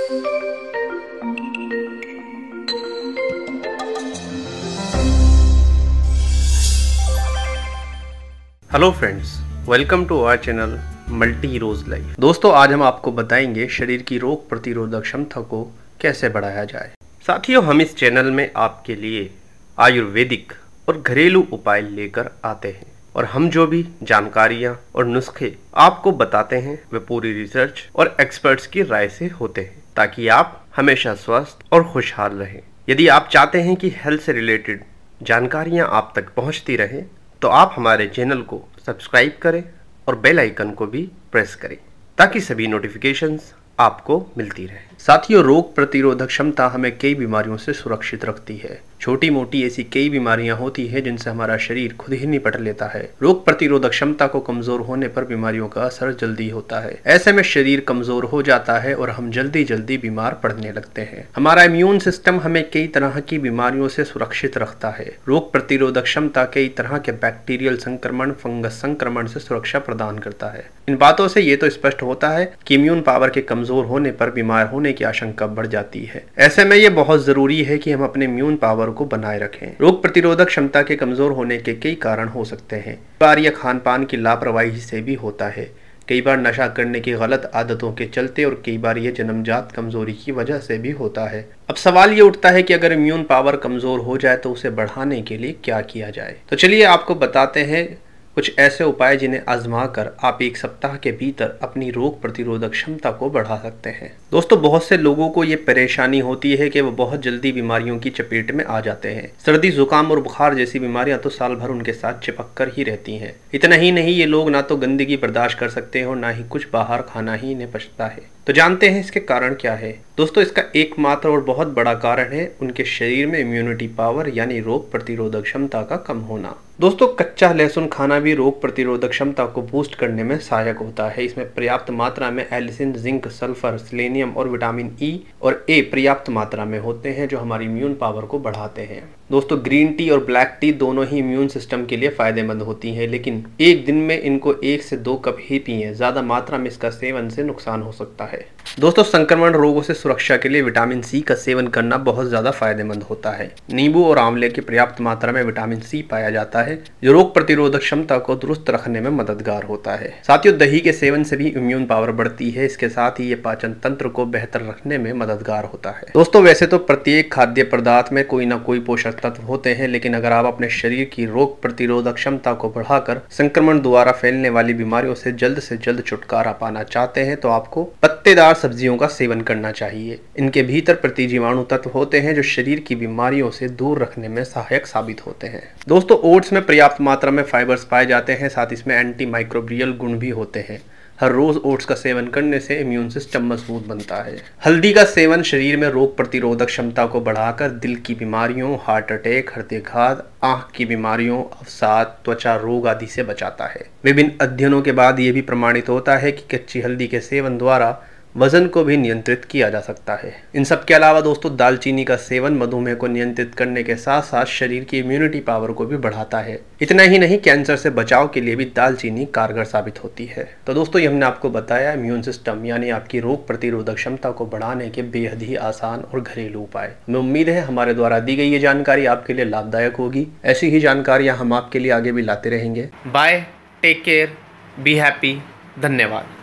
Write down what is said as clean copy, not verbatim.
Hello friends, welcome to our channel multi rose life. दोस्तों, आज हम आपको बताएंगे शरीर की रोग प्रतिरोधक क्षमता को कैसे बढ़ाया जाए। साथियों, हम इस चैनल में आपके लिए आयुर्वेदिक और घरेलू उपाय लेकर आते हैं और हम जो भी जानकारियां और नुस्खे आपको बताते हैं वे पूरी रिसर्च और एक्सपर्ट्स की राय से होते हैं, ताकि आप हमेशा स्वस्थ और खुशहाल रहें। यदि आप चाहते हैं कि हेल्थ से रिलेटेड जानकारियां आप तक पहुंचती रहें, तो आप हमारे चैनल को सब्सक्राइब करें और बेल आइकन को भी प्रेस करें, ताकि सभी नोटिफिकेशंस आपको मिलती रहे। साथियों, रोग प्रतिरोधक क्षमता हमें कई बीमारियों से सुरक्षित रखती है। छोटी मोटी ऐसी कई बीमारियां होती है जिनसे हमारा शरीर खुद ही निपट लेता है। रोग प्रतिरोधक क्षमता को कमजोर होने पर बीमारियों का असर जल्दी होता है। ऐसे में शरीर कमजोर हो जाता है और हम जल्दी जल्दी बीमार पड़ने लगते हैं। हमारा इम्यून सिस्टम हमें कई तरह की बीमारियों से सुरक्षित रखता है। रोग प्रतिरोधक क्षमता कई तरह के बैक्टीरियल संक्रमण, फंगस संक्रमण से सुरक्षा प्रदान करता है। इन बातों से ये तो स्पष्ट होता है कि इम्यून पावर के कमजोर होने पर बीमार होने की आशंका बढ़ जाती है। ऐसे में ये बहुत जरूरी है कि हम अपने इम्यून पावर को बनाए रखें। रोग प्रतिरोधक क्षमता के कमजोर होने के कई कारण हो सकते हैं। कई बार यह खान पान की लापरवाही से भी होता है, कई बार नशा करने की गलत आदतों के चलते, और कई बार यह जन्मजात कमजोरी की वजह से भी होता है। अब सवाल ये उठता है कि अगर इम्यून पावर कमजोर हो जाए तो उसे बढ़ाने के लिए क्या किया जाए। तो चलिए आपको बताते हैं कुछ ऐसे उपाय जिन्हें आजमा कर आप एक सप्ताह के भीतर अपनी रोग प्रतिरोधक क्षमता को बढ़ा सकते हैं। दोस्तों, बहुत से लोगों को ये परेशानी होती है कि वो बहुत जल्दी बीमारियों की चपेट में आ जाते हैं। सर्दी, जुकाम और बुखार जैसी बीमारियां तो साल भर उनके साथ चिपक कर ही रहती हैं। इतना ही नहीं, ये लोग ना तो गंदगी बर्दाश्त कर सकते हैं और ना ही कुछ बाहर खाना ही इन्हें पचता है। तो जानते हैं इसके कारण क्या है। दोस्तों, इसका एकमात्र और बहुत बड़ा कारण है उनके शरीर में इम्यूनिटी पावर यानी रोग प्रतिरोधक क्षमता का कम होना। दोस्तों, कच्चा लहसुन खाना भी रोग प्रतिरोधक क्षमता को बूस्ट करने में सहायक होता है। इसमें पर्याप्त मात्रा में एलिसिन, जिंक, सल्फर, सेलेनियम और विटामिन ई और ए पर्याप्त मात्रा में होते हैं, जो हमारी इम्यून पावर को बढ़ाते हैं। दोस्तों, ग्रीन टी और ब्लैक टी दोनों ही इम्यून सिस्टम के लिए फायदेमंद होती हैं, लेकिन एक दिन में इनको 1 से 2 कप ही पिएं। ज्यादा मात्रा में इसका सेवन से नुकसान हो सकता है। दोस्तों, संक्रमण रोगों से सुरक्षा के लिए विटामिन सी का सेवन करना बहुत ज्यादा फायदेमंद होता है। नींबू और आंवले की पर्याप्त मात्रा में विटामिन सी पाया जाता है, जो रोग प्रतिरोधक क्षमता को दुरुस्त रखने में मददगार होता है। साथियों, दही के सेवन से भी इम्यून पावर बढ़ती है। इसके साथ ही ये पाचन तंत्र को बेहतर रखने में मददगार होता है। दोस्तों, वैसे तो प्रत्येक खाद्य पदार्थ में कोई ना कोई पोषक तत्व होते हैं, लेकिन अगर आप अपने शरीर की रोग प्रतिरोधक क्षमता को बढ़ाकर संक्रमण द्वारा फैलने वाली बीमारियों से जल्द छुटकारा पाना चाहते हैं, तो आपको पत्तेदार सब्जियों का सेवन करना चाहिए। इनके भीतर प्रतिजीवाणु तत्व होते हैं जो शरीर की बीमारियों से दूर रखने में सहायक साबित होते हैं। दोस्तों, ओट्स में पर्याप्त मात्रा में फाइबर्स पाए जाते हैं, साथ इसमें एंटी माइक्रोबियल गुण भी होते हैं। हर रोज ओट्स का सेवन करने से इम्यून सिस्टम मजबूत बनता है। हल्दी का सेवन शरीर में रोग प्रतिरोधक क्षमता को बढ़ाकर दिल की बीमारियों, हार्ट अटैक, हृदयाघात, आंख की बीमारियों, अवसाद, त्वचा रोग आदि से बचाता है। विभिन्न अध्ययनों के बाद ये भी प्रमाणित होता है कि कच्ची हल्दी के सेवन द्वारा वजन को भी नियंत्रित किया जा सकता है। इन सब के अलावा दोस्तों, दालचीनी का सेवन मधुमेह को नियंत्रित करने के साथ साथ शरीर की इम्यूनिटी पावर को भी बढ़ाता है। इतना ही नहीं, कैंसर से बचाव के लिए भी दालचीनी कारगर साबित होती है। तो दोस्तों, ये हमने आपको बताया इम्यून सिस्टम यानी आपकी रोग प्रतिरोधक क्षमता को बढ़ाने के बेहद ही आसान और घरेलू उपाय। हमें उम्मीद है हमारे द्वारा दी गई ये जानकारी आपके लिए लाभदायक होगी। ऐसी ही जानकारियां हम आपके लिए आगे भी लाते रहेंगे। Bye, take care, be happy, धन्यवाद।